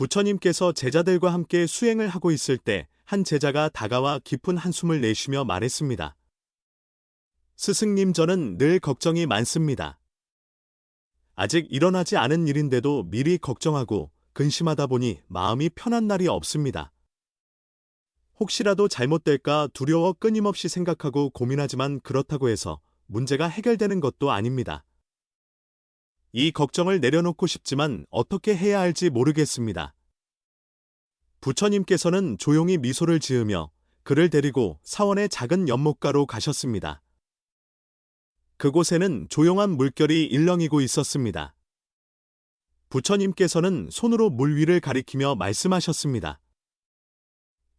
부처님께서 제자들과 함께 수행을 하고 있을 때 한 제자가 다가와 깊은 한숨을 내쉬며 말했습니다. 스승님, 저는 늘 걱정이 많습니다. 아직 일어나지 않은 일인데도 미리 걱정하고 근심하다 보니 마음이 편한 날이 없습니다. 혹시라도 잘못될까 두려워 끊임없이 생각하고 고민하지만 그렇다고 해서 문제가 해결되는 것도 아닙니다. 이 걱정을 내려놓고 싶지만 어떻게 해야 할지 모르겠습니다. 부처님께서는 조용히 미소를 지으며 그를 데리고 사원의 작은 연못가로 가셨습니다. 그곳에는 조용한 물결이 일렁이고 있었습니다. 부처님께서는 손으로 물 위를 가리키며 말씀하셨습니다.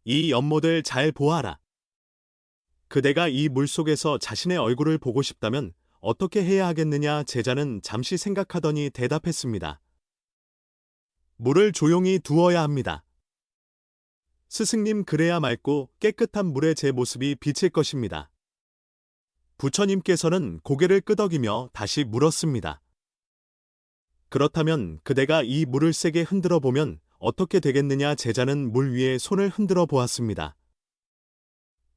이 연못을 잘 보아라. 그대가 이 물 속에서 자신의 얼굴을 보고 싶다면 어떻게 해야 하겠느냐? 제자는 잠시 생각하더니 대답했습니다. 물을 조용히 두어야 합니다. 스승님, 그래야 맑고 깨끗한 물에 제 모습이 비칠 것입니다. 부처님께서는 고개를 끄덕이며 다시 물었습니다. 그렇다면 그대가 이 물을 세게 흔들어 보면 어떻게 되겠느냐? 제자는 물 위에 손을 흔들어 보았습니다.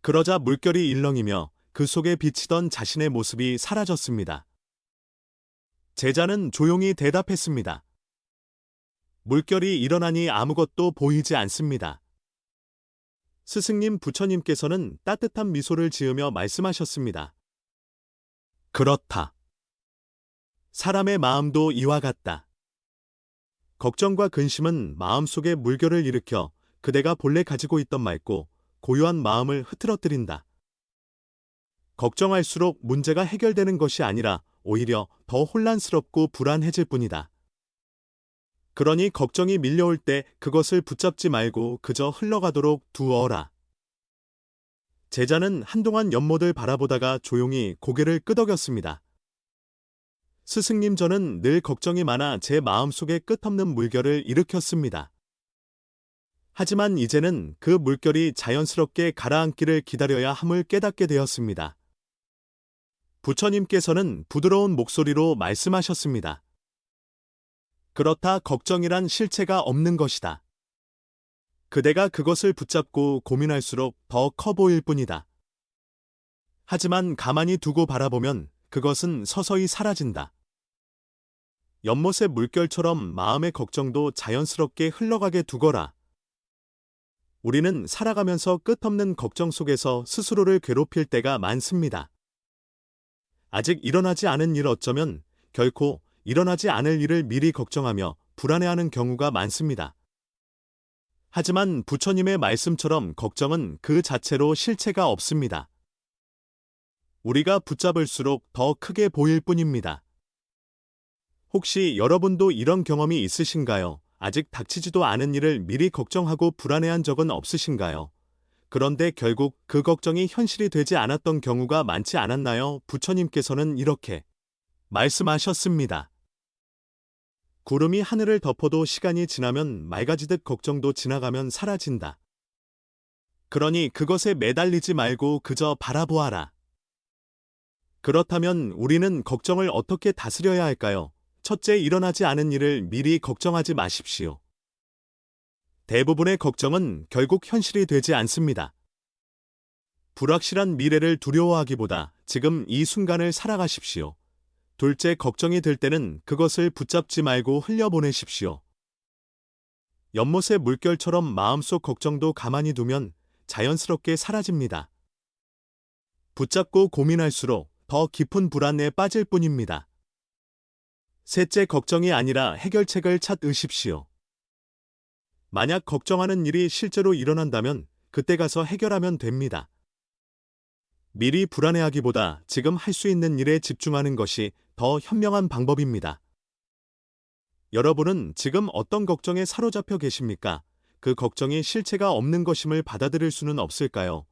그러자 물결이 일렁이며 그 속에 비치던 자신의 모습이 사라졌습니다. 제자는 조용히 대답했습니다. 물결이 일어나니 아무것도 보이지 않습니다. 스승님, 부처님께서는 따뜻한 미소를 지으며 말씀하셨습니다. 그렇다. 사람의 마음도 이와 같다. 걱정과 근심은 마음속에 물결을 일으켜 그대가 본래 가지고 있던 맑고 고요한 마음을 흐트러뜨린다. 걱정할수록 문제가 해결되는 것이 아니라 오히려 더 혼란스럽고 불안해질 뿐이다. 그러니 걱정이 밀려올 때 그것을 붙잡지 말고 그저 흘러가도록 두어라. 제자는 한동안 연못을 바라보다가 조용히 고개를 끄덕였습니다. 스승님, 저는 늘 걱정이 많아 제 마음속에 끝없는 물결을 일으켰습니다. 하지만 이제는 그 물결이 자연스럽게 가라앉기를 기다려야 함을 깨닫게 되었습니다. 부처님께서는 부드러운 목소리로 말씀하셨습니다. 그렇다, 걱정이란 실체가 없는 것이다. 그대가 그것을 붙잡고 고민할수록 더 커 보일 뿐이다. 하지만 가만히 두고 바라보면 그것은 서서히 사라진다. 연못의 물결처럼 마음의 걱정도 자연스럽게 흘러가게 두거라. 우리는 살아가면서 끝없는 걱정 속에서 스스로를 괴롭힐 때가 많습니다. 아직 일어나지 않은 일, 어쩌면 결코 일어나지 않을 일을 미리 걱정하며 불안해하는 경우가 많습니다. 하지만 부처님의 말씀처럼 걱정은 그 자체로 실체가 없습니다. 우리가 붙잡을수록 더 크게 보일 뿐입니다. 혹시 여러분도 이런 경험이 있으신가요? 아직 닥치지도 않은 일을 미리 걱정하고 불안해한 적은 없으신가요? 그런데 결국 그 걱정이 현실이 되지 않았던 경우가 많지 않았나요? 부처님께서는 이렇게 말씀하셨습니다. 구름이 하늘을 덮어도 시간이 지나면 맑아지듯 걱정도 지나가면 사라진다. 그러니 그것에 매달리지 말고 그저 바라보아라. 그렇다면 우리는 걱정을 어떻게 다스려야 할까요? 첫째, 일어나지 않은 일을 미리 걱정하지 마십시오. 대부분의 걱정은 결국 현실이 되지 않습니다. 불확실한 미래를 두려워하기보다 지금 이 순간을 살아가십시오. 둘째, 걱정이 들 때는 그것을 붙잡지 말고 흘려보내십시오. 연못의 물결처럼 마음속 걱정도 가만히 두면 자연스럽게 사라집니다. 붙잡고 고민할수록 더 깊은 불안에 빠질 뿐입니다. 셋째, 걱정이 아니라 해결책을 찾으십시오. 만약 걱정하는 일이 실제로 일어난다면 그때 가서 해결하면 됩니다. 미리 불안해하기보다 지금 할 수 있는 일에 집중하는 것이 더 현명한 방법입니다. 여러분은 지금 어떤 걱정에 사로잡혀 계십니까? 그 걱정이 실체가 없는 것임을 받아들일 수는 없을까요?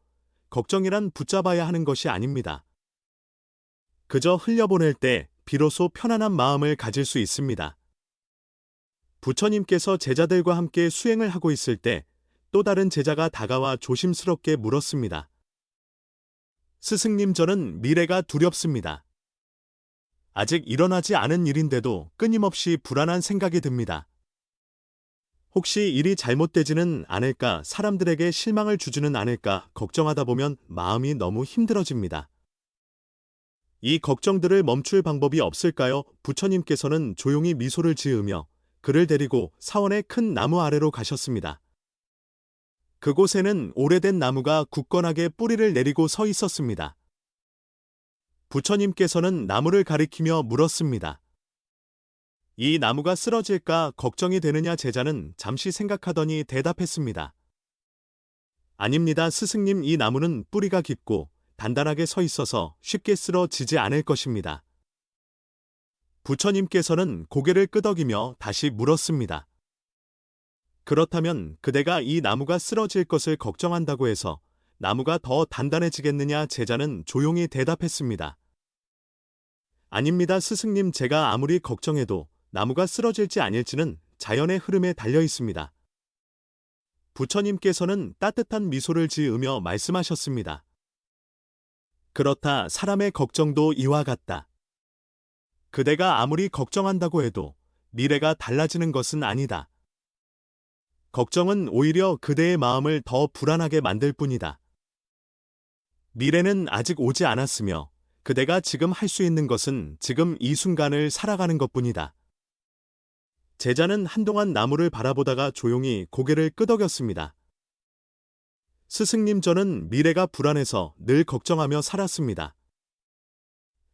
걱정이란 붙잡아야 하는 것이 아닙니다. 그저 흘려보낼 때 비로소 편안한 마음을 가질 수 있습니다. 부처님께서 제자들과 함께 수행을 하고 있을 때 또 다른 제자가 다가와 조심스럽게 물었습니다. 스승님, 저는 미래가 두렵습니다. 아직 일어나지 않은 일인데도 끊임없이 불안한 생각이 듭니다. 혹시 일이 잘못되지는 않을까, 사람들에게 실망을 주지는 않을까 걱정하다 보면 마음이 너무 힘들어집니다. 이 걱정들을 멈출 방법이 없을까요? 부처님께서는 조용히 미소를 지으며 그를 데리고 사원의 큰 나무 아래로 가셨습니다. 그곳에는 오래된 나무가 굳건하게 뿌리를 내리고 서 있었습니다. 부처님께서는 나무를 가리키며 물었습니다. 이 나무가 쓰러질까 걱정이 되느냐? 제자는 잠시 생각하더니 대답했습니다. 아닙니다, 스승님. 이 나무는 뿌리가 깊고 단단하게 서 있어서 쉽게 쓰러지지 않을 것입니다. 부처님께서는 고개를 끄덕이며 다시 물었습니다. 그렇다면 그대가 이 나무가 쓰러질 것을 걱정한다고 해서 나무가 더 단단해지겠느냐? 제자는 조용히 대답했습니다. 아닙니다, 스승님. 제가 아무리 걱정해도 나무가 쓰러질지 아닐지는 자연의 흐름에 달려 있습니다. 부처님께서는 따뜻한 미소를 지으며 말씀하셨습니다. 그렇다, 사람의 걱정도 이와 같다. 그대가 아무리 걱정한다고 해도 미래가 달라지는 것은 아니다. 걱정은 오히려 그대의 마음을 더 불안하게 만들 뿐이다. 미래는 아직 오지 않았으며 그대가 지금 할 수 있는 것은 지금 이 순간을 살아가는 것뿐이다. 제자는 한동안 나무를 바라보다가 조용히 고개를 끄덕였습니다. 스승님, 저는 미래가 불안해서 늘 걱정하며 살았습니다.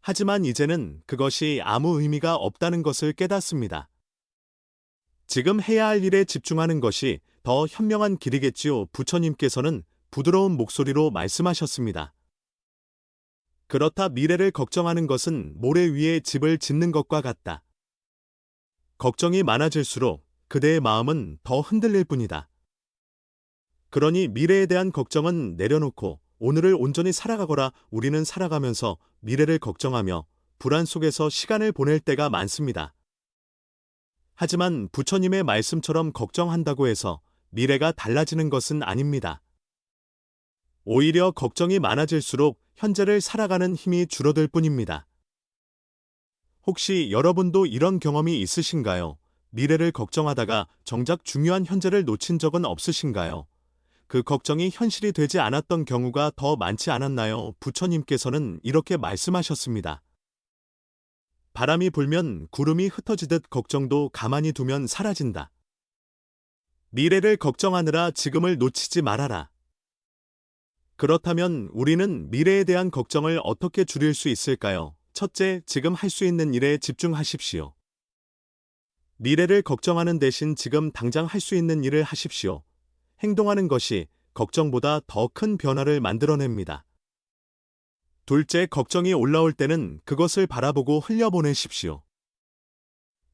하지만 이제는 그것이 아무 의미가 없다는 것을 깨닫습니다. 지금 해야 할 일에 집중하는 것이 더 현명한 길이겠지요. 부처님께서는 부드러운 목소리로 말씀하셨습니다. 그렇다, 미래를 걱정하는 것은 모래 위에 집을 짓는 것과 같다. 걱정이 많아질수록 그대의 마음은 더 흔들릴 뿐이다. 그러니 미래에 대한 걱정은 내려놓고 오늘을 온전히 살아가거라. 우리는 살아가면서 미래를 걱정하며 불안 속에서 시간을 보낼 때가 많습니다. 하지만 부처님의 말씀처럼 걱정한다고 해서 미래가 달라지는 것은 아닙니다. 오히려 걱정이 많아질수록 현재를 살아가는 힘이 줄어들 뿐입니다. 혹시 여러분도 이런 경험이 있으신가요? 미래를 걱정하다가 정작 중요한 현재를 놓친 적은 없으신가요? 그 걱정이 현실이 되지 않았던 경우가 더 많지 않았나요? 부처님께서는 이렇게 말씀하셨습니다. 바람이 불면 구름이 흩어지듯 걱정도 가만히 두면 사라진다. 미래를 걱정하느라 지금을 놓치지 말아라. 그렇다면 우리는 미래에 대한 걱정을 어떻게 줄일 수 있을까요? 첫째, 지금 할 수 있는 일에 집중하십시오. 미래를 걱정하는 대신 지금 당장 할 수 있는 일을 하십시오. 행동하는 것이 걱정보다 더 큰 변화를 만들어냅니다. 둘째, 걱정이 올라올 때는 그것을 바라보고 흘려보내십시오.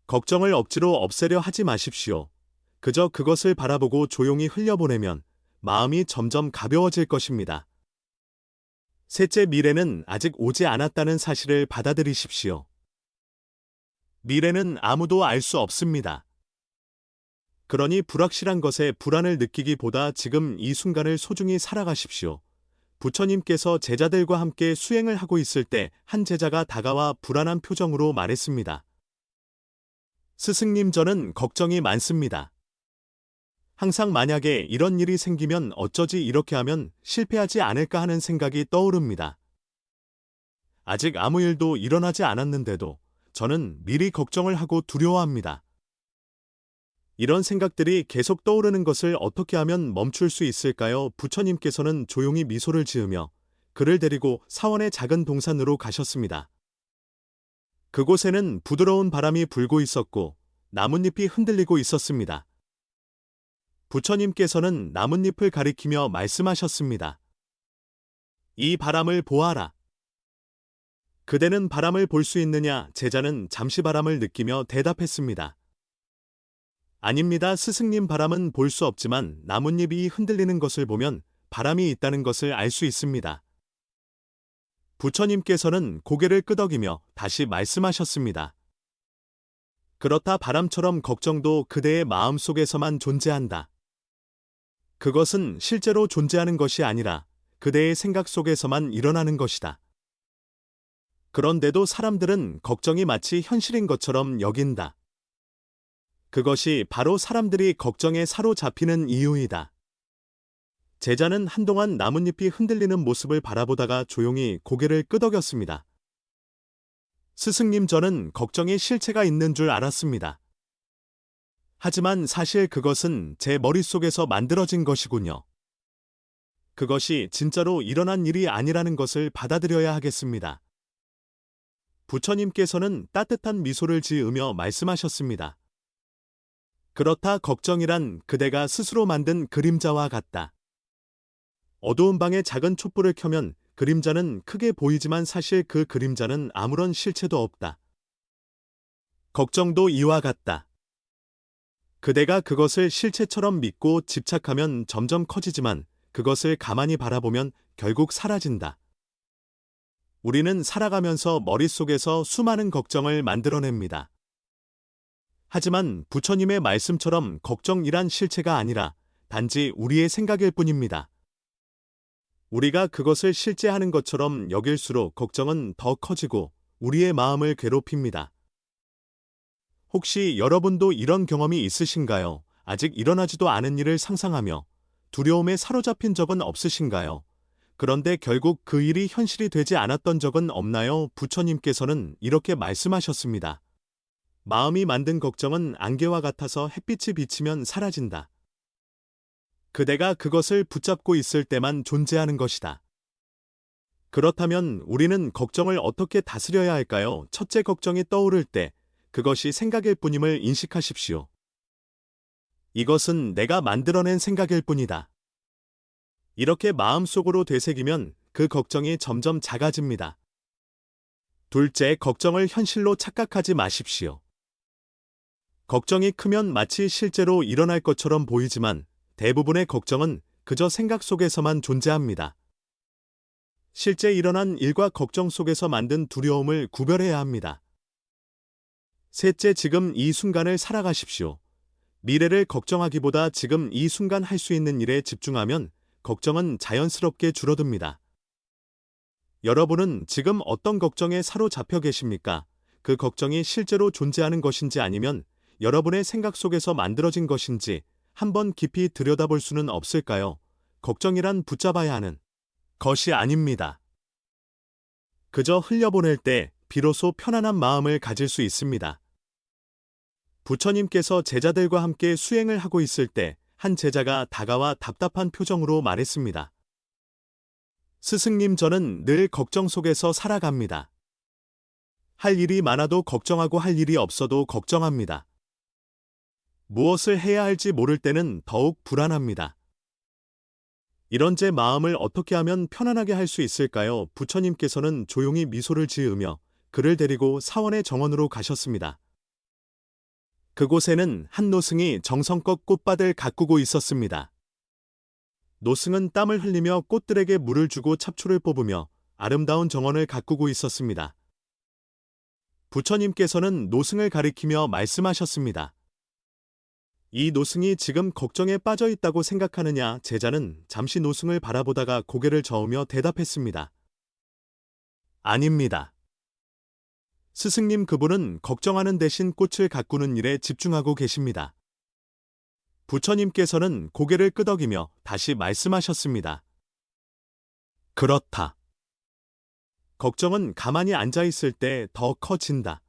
걱정을 억지로 없애려 하지 마십시오. 그저 그것을 바라보고 조용히 흘려보내면 마음이 점점 가벼워질 것입니다. 셋째, 미래는 아직 오지 않았다는 사실을 받아들이십시오. 미래는 아무도 알 수 없습니다. 그러니 불확실한 것에 불안을 느끼기보다 지금 이 순간을 소중히 살아가십시오. 부처님께서 제자들과 함께 수행을 하고 있을 때 한 제자가 다가와 불안한 표정으로 말했습니다. 스승님, 저는 걱정이 많습니다. 항상 만약에 이런 일이 생기면 어쩌지 이렇게 하면 실패하지 않을까 하는 생각이 떠오릅니다. 아직 아무 일도 일어나지 않았는데도 저는 미리 걱정을 하고 두려워합니다. 이런 생각들이 계속 떠오르는 것을 어떻게 하면 멈출 수 있을까요? 부처님께서는 조용히 미소를 지으며 그를 데리고 사원의 작은 동산으로 가셨습니다. 그곳에는 부드러운 바람이 불고 있었고 나뭇잎이 흔들리고 있었습니다. 부처님께서는 나뭇잎을 가리키며 말씀하셨습니다. 이 바람을 보아라. 그대는 바람을 볼 수 있느냐? 제자는 잠시 바람을 느끼며 대답했습니다. 아닙니다, 스승님. 바람은 볼 수 없지만 나뭇잎이 흔들리는 것을 보면 바람이 있다는 것을 알 수 있습니다. 부처님께서는 고개를 끄덕이며 다시 말씀하셨습니다. 그렇다, 바람처럼 걱정도 그대의 마음 속에서만 존재한다. 그것은 실제로 존재하는 것이 아니라 그대의 생각 속에서만 일어나는 것이다. 그런데도 사람들은 걱정이 마치 현실인 것처럼 여긴다. 그것이 바로 사람들이 걱정에 사로잡히는 이유이다. 제자는 한동안 나뭇잎이 흔들리는 모습을 바라보다가 조용히 고개를 끄덕였습니다. 스승님, 저는 걱정에 실체가 있는 줄 알았습니다. 하지만 사실 그것은 제 머릿속에서 만들어진 것이군요. 그것이 진짜로 일어난 일이 아니라는 것을 받아들여야 하겠습니다. 부처님께서는 따뜻한 미소를 지으며 말씀하셨습니다. 그렇다, 걱정이란 그대가 스스로 만든 그림자와 같다. 어두운 방에 작은 촛불을 켜면 그림자는 크게 보이지만 사실 그 그림자는 아무런 실체도 없다. 걱정도 이와 같다. 그대가 그것을 실체처럼 믿고 집착하면 점점 커지지만 그것을 가만히 바라보면 결국 사라진다. 우리는 살아가면서 머릿속에서 수많은 걱정을 만들어냅니다. 하지만 부처님의 말씀처럼 걱정이란 실체가 아니라 단지 우리의 생각일 뿐입니다. 우리가 그것을 실제하는 것처럼 여길수록 걱정은 더 커지고 우리의 마음을 괴롭힙니다. 혹시 여러분도 이런 경험이 있으신가요? 아직 일어나지도 않은 일을 상상하며 두려움에 사로잡힌 적은 없으신가요? 그런데 결국 그 일이 현실이 되지 않았던 적은 없나요? 부처님께서는 이렇게 말씀하셨습니다. 마음이 만든 걱정은 안개와 같아서 햇빛이 비치면 사라진다. 그대가 그것을 붙잡고 있을 때만 존재하는 것이다. 그렇다면 우리는 걱정을 어떻게 다스려야 할까요? 첫째, 걱정이 떠오를 때 그것이 생각일 뿐임을 인식하십시오. 이것은 내가 만들어낸 생각일 뿐이다. 이렇게 마음속으로 되새기면 그 걱정이 점점 작아집니다. 둘째, 걱정을 현실로 착각하지 마십시오. 걱정이 크면 마치 실제로 일어날 것처럼 보이지만 대부분의 걱정은 그저 생각 속에서만 존재합니다. 실제 일어난 일과 걱정 속에서 만든 두려움을 구별해야 합니다. 셋째, 지금 이 순간을 살아가십시오. 미래를 걱정하기보다 지금 이 순간 할 수 있는 일에 집중하면 걱정은 자연스럽게 줄어듭니다. 여러분은 지금 어떤 걱정에 사로잡혀 계십니까? 그 걱정이 실제로 존재하는 것인지 아니면 여러분의 생각 속에서 만들어진 것인지 한번 깊이 들여다볼 수는 없을까요? 걱정이란 붙잡아야 하는 것이 아닙니다. 그저 흘려보낼 때 비로소 편안한 마음을 가질 수 있습니다. 부처님께서 제자들과 함께 수행을 하고 있을 때 한 제자가 다가와 답답한 표정으로 말했습니다. 스승님, 저는 늘 걱정 속에서 살아갑니다. 할 일이 많아도 걱정하고 할 일이 없어도 걱정합니다. 무엇을 해야 할지 모를 때는 더욱 불안합니다. 이런 제 마음을 어떻게 하면 편안하게 할 수 있을까요? 부처님께서는 조용히 미소를 지으며 그를 데리고 사원의 정원으로 가셨습니다. 그곳에는 한 노승이 정성껏 꽃밭을 가꾸고 있었습니다. 노승은 땀을 흘리며 꽃들에게 물을 주고 잡초를 뽑으며 아름다운 정원을 가꾸고 있었습니다. 부처님께서는 노승을 가리키며 말씀하셨습니다. 이 노승이 지금 걱정에 빠져 있다고 생각하느냐? 제자는 잠시 노승을 바라보다가 고개를 저으며 대답했습니다. 아닙니다. 스승님, 그분은 걱정하는 대신 꽃을 가꾸는 일에 집중하고 계십니다. 부처님께서는 고개를 끄덕이며 다시 말씀하셨습니다. 그렇다. 걱정은 가만히 앉아 있을 때 더 커진다.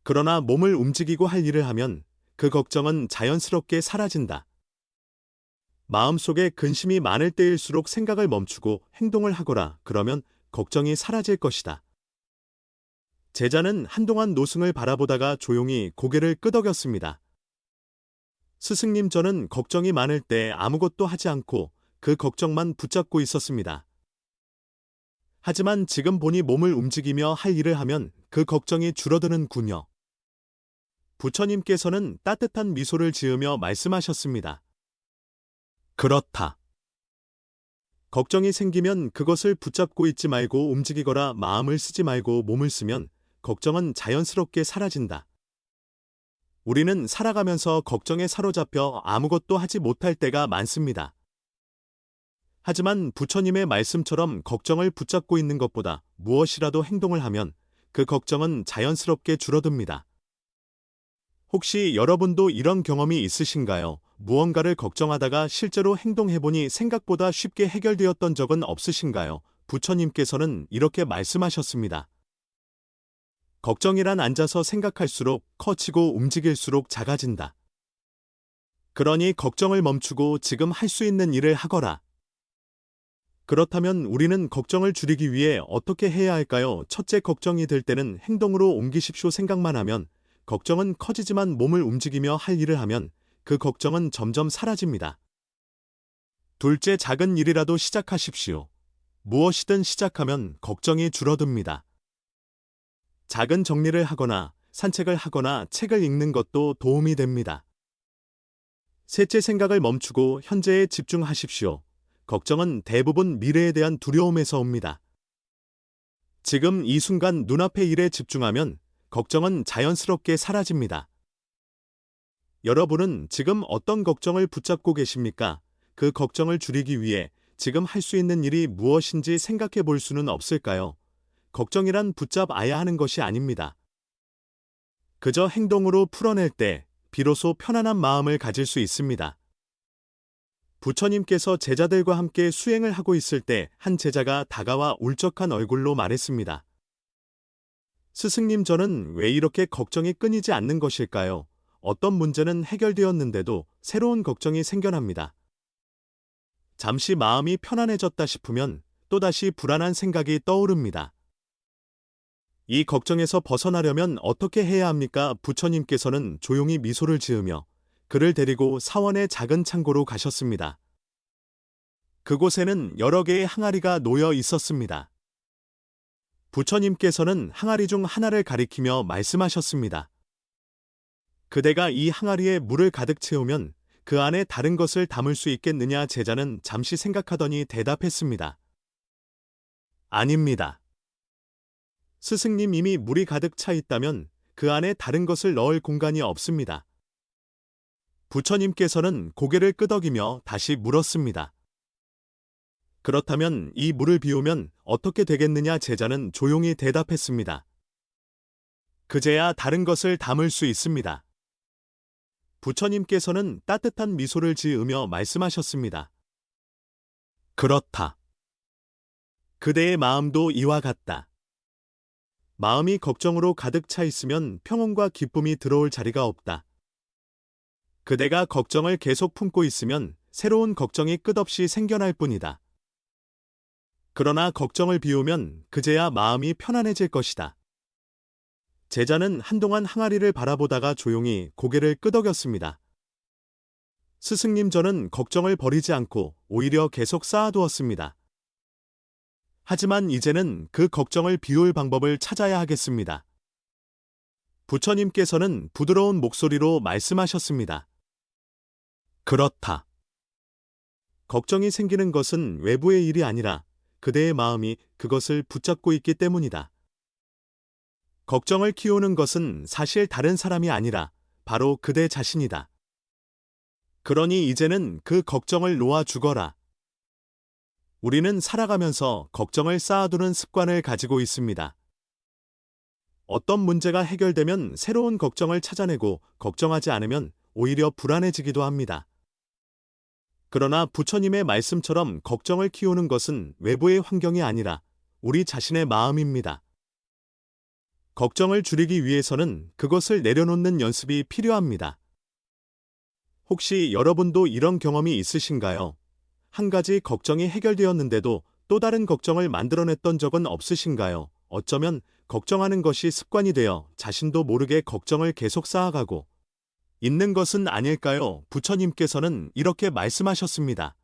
그러나 몸을 움직이고 할 일을 하면 그 걱정은 자연스럽게 사라진다. 마음속에 근심이 많을 때일수록 생각을 멈추고 행동을 하거라. 그러면 걱정이 사라질 것이다. 제자는 한동안 노승을 바라보다가 조용히 고개를 끄덕였습니다. 스승님, 저는 걱정이 많을 때 아무것도 하지 않고 그 걱정만 붙잡고 있었습니다. 하지만 지금 보니 몸을 움직이며 할 일을 하면 그 걱정이 줄어드는군요. 부처님께서는 따뜻한 미소를 지으며 말씀하셨습니다. 그렇다. 걱정이 생기면 그것을 붙잡고 있지 말고 움직이거라. 마음을 쓰지 말고 몸을 쓰면 걱정은 자연스럽게 사라진다. 우리는 살아가면서 걱정에 사로잡혀 아무것도 하지 못할 때가 많습니다. 하지만 부처님의 말씀처럼 걱정을 붙잡고 있는 것보다 무엇이라도 행동을 하면 그 걱정은 자연스럽게 줄어듭니다. 혹시 여러분도 이런 경험이 있으신가요? 무언가를 걱정하다가 실제로 행동해보니 생각보다 쉽게 해결되었던 적은 없으신가요? 부처님께서는 이렇게 말씀하셨습니다. 걱정이란 앉아서 생각할수록 커지고 움직일수록 작아진다. 그러니 걱정을 멈추고 지금 할 수 있는 일을 하거라. 그렇다면 우리는 걱정을 줄이기 위해 어떻게 해야 할까요? 첫째, 걱정이 들 때는 행동으로 옮기십시오. 생각만 하면 걱정은 커지지만 몸을 움직이며 할 일을 하면 그 걱정은 점점 사라집니다. 둘째, 작은 일이라도 시작하십시오. 무엇이든 시작하면 걱정이 줄어듭니다. 작은 정리를 하거나 산책을 하거나 책을 읽는 것도 도움이 됩니다. 셋째, 생각을 멈추고 현재에 집중하십시오. 걱정은 대부분 미래에 대한 두려움에서 옵니다. 지금 이 순간 눈앞의 일에 집중하면 걱정은 자연스럽게 사라집니다. 여러분은 지금 어떤 걱정을 붙잡고 계십니까? 그 걱정을 줄이기 위해 지금 할 수 있는 일이 무엇인지 생각해 볼 수는 없을까요? 걱정이란 붙잡아야 하는 것이 아닙니다. 그저 행동으로 풀어낼 때 비로소 편안한 마음을 가질 수 있습니다. 부처님께서 제자들과 함께 수행을 하고 있을 때 한 제자가 다가와 울적한 얼굴로 말했습니다. 스승님, 저는 왜 이렇게 걱정이 끊이지 않는 것일까요? 어떤 문제는 해결되었는데도 새로운 걱정이 생겨납니다. 잠시 마음이 편안해졌다 싶으면 또다시 불안한 생각이 떠오릅니다. 이 걱정에서 벗어나려면 어떻게 해야 합니까? 부처님께서는 조용히 미소를 지으며 그를 데리고 사원의 작은 창고로 가셨습니다. 그곳에는 여러 개의 항아리가 놓여 있었습니다. 부처님께서는 항아리 중 하나를 가리키며 말씀하셨습니다. 그대가 이 항아리에 물을 가득 채우면 그 안에 다른 것을 담을 수 있겠느냐? 제자는 잠시 생각하더니 대답했습니다. 아닙니다. 스승님, 이미 물이 가득 차 있다면 그 안에 다른 것을 넣을 공간이 없습니다. 부처님께서는 고개를 끄덕이며 다시 물었습니다. 그렇다면 이 물을 비우면 어떻게 되겠느냐? 제자는 조용히 대답했습니다. 그제야 다른 것을 담을 수 있습니다. 부처님께서는 따뜻한 미소를 지으며 말씀하셨습니다. 그렇다. 그대의 마음도 이와 같다. 마음이 걱정으로 가득 차 있으면 평온과 기쁨이 들어올 자리가 없다. 그대가 걱정을 계속 품고 있으면 새로운 걱정이 끝없이 생겨날 뿐이다. 그러나 걱정을 비우면 그제야 마음이 편안해질 것이다. 제자는 한동안 항아리를 바라보다가 조용히 고개를 끄덕였습니다. 스승님, 저는 걱정을 버리지 않고 오히려 계속 쌓아두었습니다. 하지만 이제는 그 걱정을 비울 방법을 찾아야 하겠습니다. 부처님께서는 부드러운 목소리로 말씀하셨습니다. 그렇다. 걱정이 생기는 것은 외부의 일이 아니라 그대의 마음이 그것을 붙잡고 있기 때문이다. 걱정을 키우는 것은 사실 다른 사람이 아니라 바로 그대 자신이다. 그러니 이제는 그 걱정을 놓아주거라. 우리는 살아가면서 걱정을 쌓아두는 습관을 가지고 있습니다. 어떤 문제가 해결되면 새로운 걱정을 찾아내고 걱정하지 않으면 오히려 불안해지기도 합니다. 그러나 부처님의 말씀처럼 걱정을 키우는 것은 외부의 환경이 아니라 우리 자신의 마음입니다. 걱정을 줄이기 위해서는 그것을 내려놓는 연습이 필요합니다. 혹시 여러분도 이런 경험이 있으신가요? 한 가지 걱정이 해결되었는데도 또 다른 걱정을 만들어냈던 적은 없으신가요? 어쩌면 걱정하는 것이 습관이 되어 자신도 모르게 걱정을 계속 쌓아가고 있는 것은 아닐까요? 부처님께서는 이렇게 말씀하셨습니다.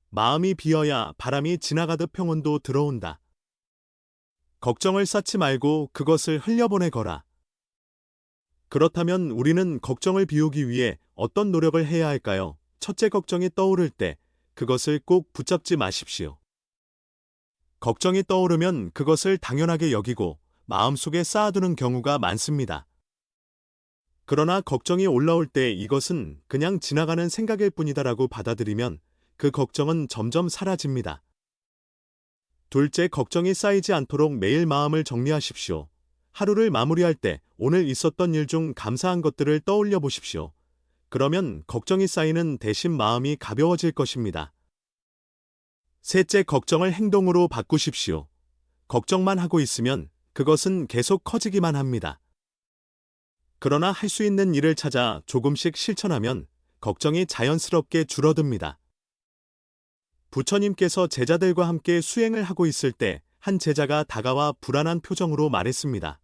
마음이 비어야 바람이 지나가듯 평온도 들어온다. 걱정을 쌓지 말고 그것을 흘려보내거라. 그렇다면 우리는 걱정을 비우기 위해 어떤 노력을 해야 할까요? 첫째, 걱정이 떠오를 때 그것을 꼭 붙잡지 마십시오. 걱정이 떠오르면 그것을 당연하게 여기고 마음속에 쌓아두는 경우가 많습니다. 그러나 걱정이 올라올 때 이것은 그냥 지나가는 생각일 뿐이다라고 받아들이면 그 걱정은 점점 사라집니다. 둘째, 걱정이 쌓이지 않도록 매일 마음을 정리하십시오. 하루를 마무리할 때 오늘 있었던 일 중 감사한 것들을 떠올려 보십시오. 그러면 걱정이 쌓이는 대신 마음이 가벼워질 것입니다. 셋째, 걱정을 행동으로 바꾸십시오. 걱정만 하고 있으면 그것은 계속 커지기만 합니다. 그러나 할 수 있는 일을 찾아 조금씩 실천하면 걱정이 자연스럽게 줄어듭니다. 부처님께서 제자들과 함께 수행을 하고 있을 때 한 제자가 다가와 불안한 표정으로 말했습니다.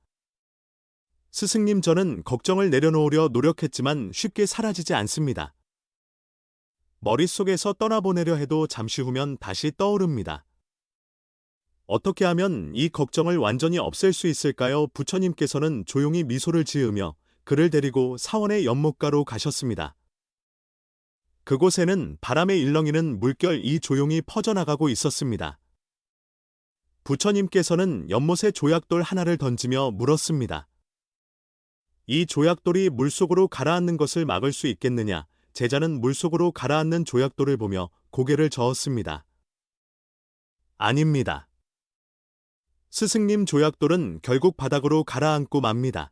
스승님, 저는 걱정을 내려놓으려 노력했지만 쉽게 사라지지 않습니다. 머릿속에서 떠나보내려 해도 잠시 후면 다시 떠오릅니다. 어떻게 하면 이 걱정을 완전히 없앨 수 있을까요? 부처님께서는 조용히 미소를 지으며 그를 데리고 사원의 연못가로 가셨습니다. 그곳에는 바람에 일렁이는 물결이 조용히 퍼져나가고 있었습니다. 부처님께서는 연못에 조약돌 하나를 던지며 물었습니다. 이 조약돌이 물속으로 가라앉는 것을 막을 수 있겠느냐? 제자는 물속으로 가라앉는 조약돌을 보며 고개를 저었습니다. 아닙니다. 스승님, 조약돌은 결국 바닥으로 가라앉고 맙니다.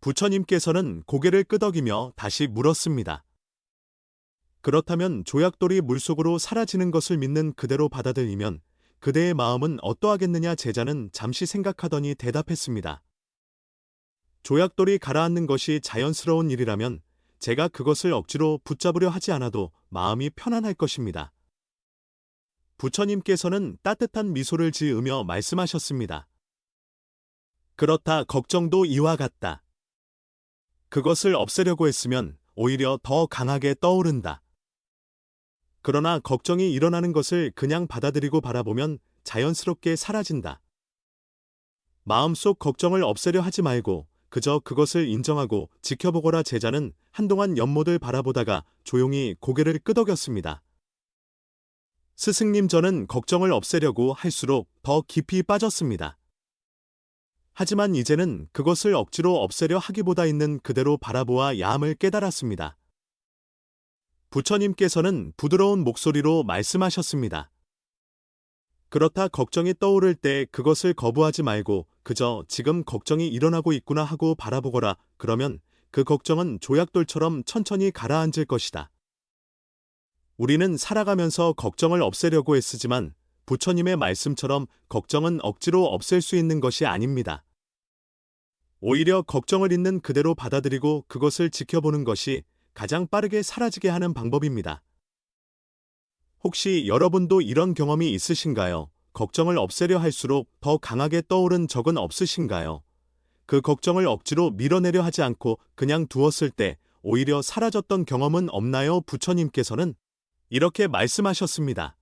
부처님께서는 고개를 끄덕이며 다시 물었습니다. 그렇다면 조약돌이 물속으로 사라지는 것을 믿는 그대로 받아들이면 그대의 마음은 어떠하겠느냐? 제자는 잠시 생각하더니 대답했습니다. 조약돌이 가라앉는 것이 자연스러운 일이라면 제가 그것을 억지로 붙잡으려 하지 않아도 마음이 편안할 것입니다. 부처님께서는 따뜻한 미소를 지으며 말씀하셨습니다. 그렇다, 걱정도 이와 같다. 그것을 없애려고 했으면 오히려 더 강하게 떠오른다. 그러나 걱정이 일어나는 것을 그냥 받아들이고 바라보면 자연스럽게 사라진다. 마음속 걱정을 없애려 하지 말고 그저 그것을 인정하고 지켜보거라. 제자는 한동안 연못을 바라보다가 조용히 고개를 끄덕였습니다. 스승님, 저는 걱정을 없애려고 할수록 더 깊이 빠졌습니다. 하지만 이제는 그것을 억지로 없애려 하기보다 있는 그대로 바라보아야 함을 깨달았습니다. 부처님께서는 부드러운 목소리로 말씀하셨습니다. 그렇다, 걱정이 떠오를 때 그것을 거부하지 말고 그저 지금 걱정이 일어나고 있구나 하고 바라보거라. 그러면 그 걱정은 조약돌처럼 천천히 가라앉을 것이다. 우리는 살아가면서 걱정을 없애려고 애쓰지만 부처님의 말씀처럼 걱정은 억지로 없앨 수 있는 것이 아닙니다. 오히려 걱정을 있는 그대로 받아들이고 그것을 지켜보는 것이 가장 빠르게 사라지게 하는 방법입니다. 혹시 여러분도 이런 경험이 있으신가요? 걱정을 없애려 할수록 더 강하게 떠오른 적은 없으신가요? 그 걱정을 억지로 밀어내려 하지 않고 그냥 두었을 때 오히려 사라졌던 경험은 없나요? 부처님께서는 이렇게 말씀하셨습니다.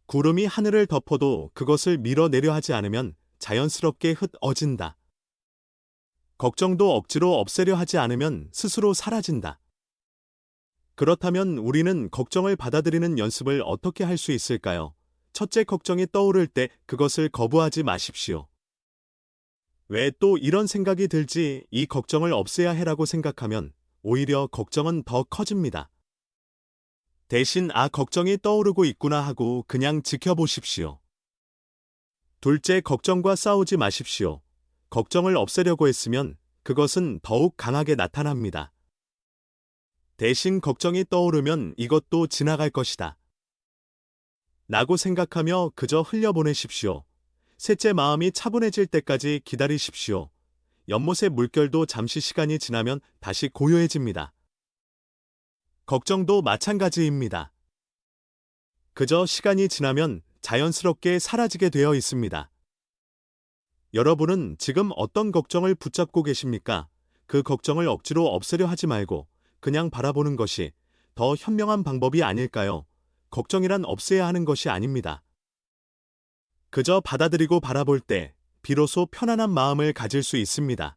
구름이 하늘을 덮어도 그것을 밀어내려 하지 않으면 자연스럽게 흩어진다. 걱정도 억지로 없애려 하지 않으면 스스로 사라진다. 그렇다면 우리는 걱정을 받아들이는 연습을 어떻게 할 수 있을까요? 첫째, 걱정이 떠오를 때 그것을 거부하지 마십시오. 왜 또 이런 생각이 들지? 이 걱정을 없애야 해라고 생각하면 오히려 걱정은 더 커집니다. 대신 걱정이 떠오르고 있구나 하고 그냥 지켜보십시오. 둘째, 걱정과 싸우지 마십시오. 걱정을 없애려고 했으면 그것은 더욱 강하게 나타납니다. 대신 걱정이 떠오르면 이것도 지나갈 것이다. 라고 생각하며 그저 흘려보내십시오. 셋째, 마음이 차분해질 때까지 기다리십시오. 연못의 물결도 잠시 시간이 지나면 다시 고요해집니다. 걱정도 마찬가지입니다. 그저 시간이 지나면 자연스럽게 사라지게 되어 있습니다. 여러분은 지금 어떤 걱정을 붙잡고 계십니까? 그 걱정을 억지로 없애려 하지 말고 그냥 바라보는 것이 더 현명한 방법이 아닐까요? 걱정이란 없애야 하는 것이 아닙니다. 그저 받아들이고 바라볼 때 비로소 편안한 마음을 가질 수 있습니다.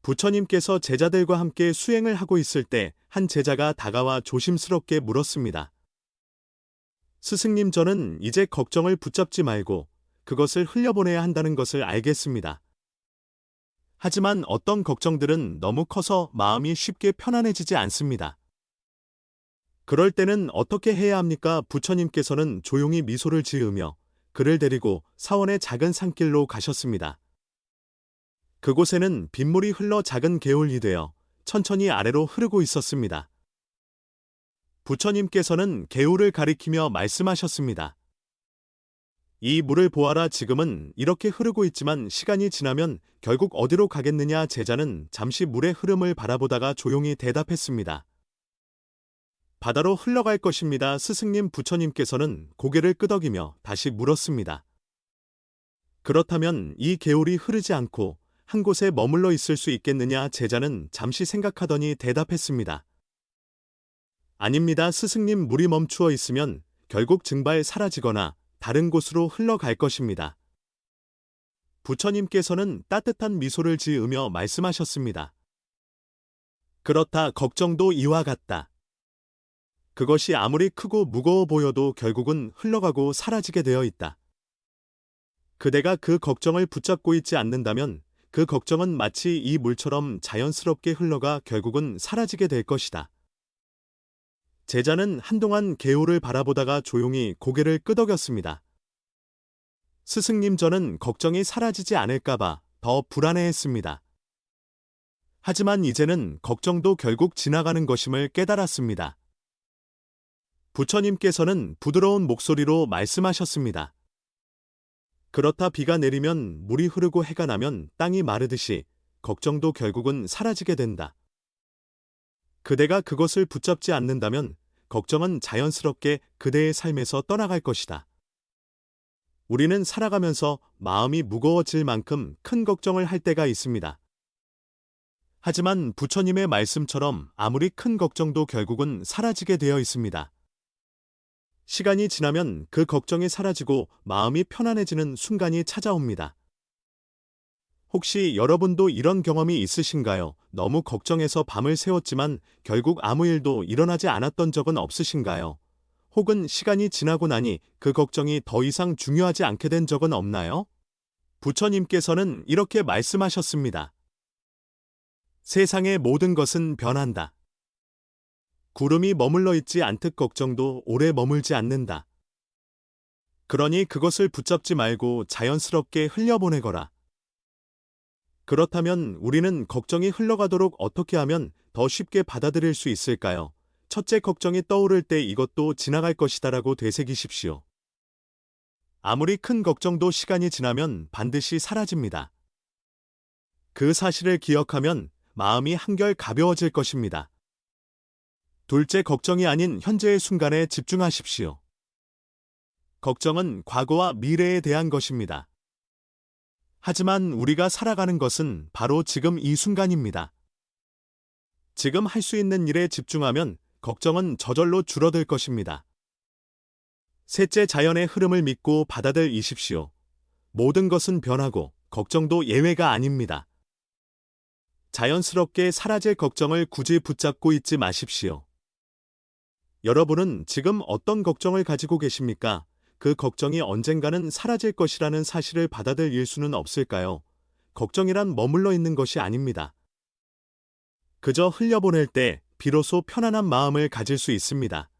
부처님께서 제자들과 함께 수행을 하고 있을 때 한 제자가 다가와 조심스럽게 물었습니다. 스승님, 저는 이제 걱정을 붙잡지 말고 그것을 흘려보내야 한다는 것을 알겠습니다. 하지만 어떤 걱정들은 너무 커서 마음이 쉽게 편안해지지 않습니다. 그럴 때는 어떻게 해야 합니까? 부처님께서는 조용히 미소를 지으며 그를 데리고 사원의 작은 산길로 가셨습니다. 그곳에는 빗물이 흘러 작은 개울이 되어 천천히 아래로 흐르고 있었습니다. 부처님께서는 개울을 가리키며 말씀하셨습니다. 이 물을 보아라. 지금은 이렇게 흐르고 있지만 시간이 지나면 결국 어디로 가겠느냐. 제자는 잠시 물의 흐름을 바라보다가 조용히 대답했습니다. 바다로 흘러갈 것입니다. 스승님. 부처님께서는 고개를 끄덕이며 다시 물었습니다. 그렇다면 이 개울이 흐르지 않고 한 곳에 머물러 있을 수 있겠느냐. 제자는 잠시 생각하더니 대답했습니다. 아닙니다. 스승님. 물이 멈추어 있으면 결국 증발 사라지거나 다른 곳으로 흘러갈 것입니다. 부처님께서는 따뜻한 미소를 지으며 말씀하셨습니다. 그렇다. 걱정도 이와 같다. 그것이 아무리 크고 무거워 보여도 결국은 흘러가고 사라지게 되어 있다. 그대가 그 걱정을 붙잡고 있지 않는다면 그 걱정은 마치 이 물처럼 자연스럽게 흘러가 결국은 사라지게 될 것이다. 제자는 한동안 개울을 바라보다가 조용히 고개를 끄덕였습니다. 스승님, 저는 걱정이 사라지지 않을까봐 더 불안해했습니다. 하지만 이제는 걱정도 결국 지나가는 것임을 깨달았습니다. 부처님께서는 부드러운 목소리로 말씀하셨습니다. 그렇다. 비가 내리면 물이 흐르고 해가 나면 땅이 마르듯이 걱정도 결국은 사라지게 된다. 그대가 그것을 붙잡지 않는다면 걱정은 자연스럽게 그대의 삶에서 떠나갈 것이다. 우리는 살아가면서 마음이 무거워질 만큼 큰 걱정을 할 때가 있습니다. 하지만 부처님의 말씀처럼 아무리 큰 걱정도 결국은 사라지게 되어 있습니다. 시간이 지나면 그 걱정이 사라지고 마음이 편안해지는 순간이 찾아옵니다. 혹시 여러분도 이런 경험이 있으신가요? 너무 걱정해서 밤을 새웠지만 결국 아무 일도 일어나지 않았던 적은 없으신가요? 혹은 시간이 지나고 나니 그 걱정이 더 이상 중요하지 않게 된 적은 없나요? 부처님께서는 이렇게 말씀하셨습니다. 세상의 모든 것은 변한다. 구름이 머물러 있지 않듯 걱정도 오래 머물지 않는다. 그러니 그것을 붙잡지 말고 자연스럽게 흘려보내거라. 그렇다면 우리는 걱정이 흘러가도록 어떻게 하면 더 쉽게 받아들일 수 있을까요? 첫째, 걱정이 떠오를 때 이것도 지나갈 것이다라고 되새기십시오. 아무리 큰 걱정도 시간이 지나면 반드시 사라집니다. 그 사실을 기억하면 마음이 한결 가벼워질 것입니다. 둘째, 걱정이 아닌 현재의 순간에 집중하십시오. 걱정은 과거와 미래에 대한 것입니다. 하지만 우리가 살아가는 것은 바로 지금 이 순간입니다. 지금 할 수 있는 일에 집중하면 걱정은 저절로 줄어들 것입니다. 셋째, 자연의 흐름을 믿고 받아들이십시오. 모든 것은 변하고 걱정도 예외가 아닙니다. 자연스럽게 사라질 걱정을 굳이 붙잡고 있지 마십시오. 여러분은 지금 어떤 걱정을 가지고 계십니까? 그 걱정이 언젠가는 사라질 것이라는 사실을 받아들일 수는 없을까요? 걱정이란 머물러 있는 것이 아닙니다. 그저 흘려보낼 때 비로소 편안한 마음을 가질 수 있습니다.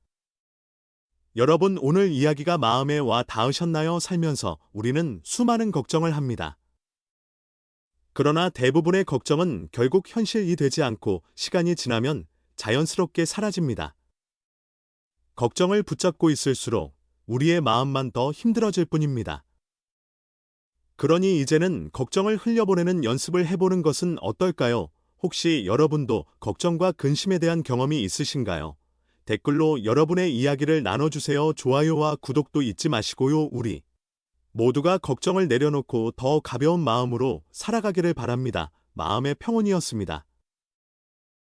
여러분, 오늘 이야기가 마음에 와 닿으셨나요? 살면서 우리는 수많은 걱정을 합니다. 그러나 대부분의 걱정은 결국 현실이 되지 않고 시간이 지나면 자연스럽게 사라집니다. 걱정을 붙잡고 있을수록 우리의 마음만 더 힘들어질 뿐입니다. 그러니 이제는 걱정을 흘려보내는 연습을 해보는 것은 어떨까요? 혹시 여러분도 걱정과 근심에 대한 경험이 있으신가요? 댓글로 여러분의 이야기를 나눠주세요. 좋아요와 구독도 잊지 마시고요. 우리 모두가 걱정을 내려놓고 더 가벼운 마음으로 살아가기를 바랍니다. 마음의 평온이었습니다.